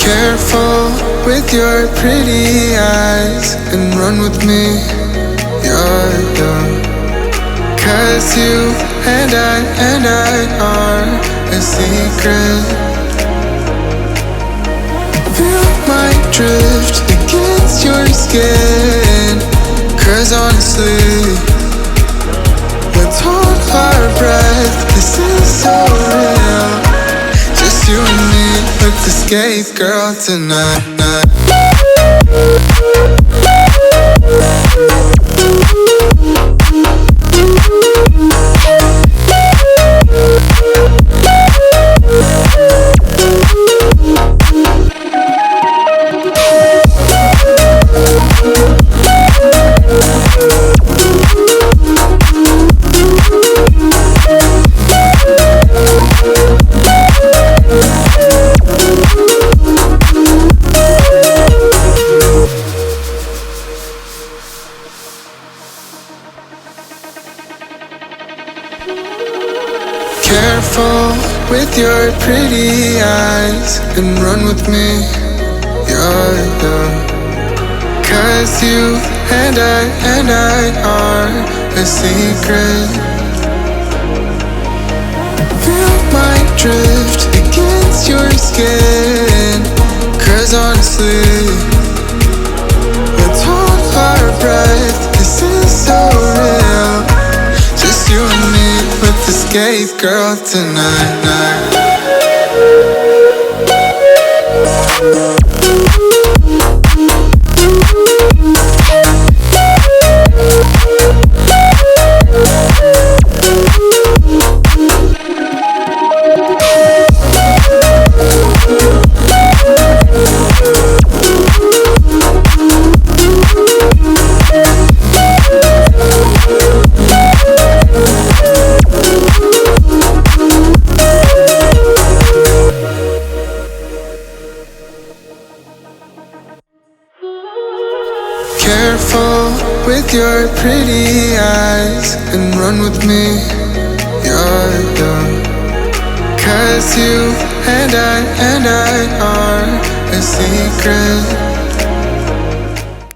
Careful with your pretty eyes and run with me, you're young. 'Cause you and I are a secret. Feel my drift against your skin. 'Cause honestly, let's hold our breath. This is so real. Just you and me, let's escape, girl, tonight. Careful with your pretty eyes and run with me, you're young. 'Cause you and I are a secret. Feel my drift against your skin. 'Cause honestly, let's hold our breath. This is so real. Just you and me, let's escape, girl, tonight. Careful with your pretty eyes and run with me, you're young. 'Cause you and I are a secret.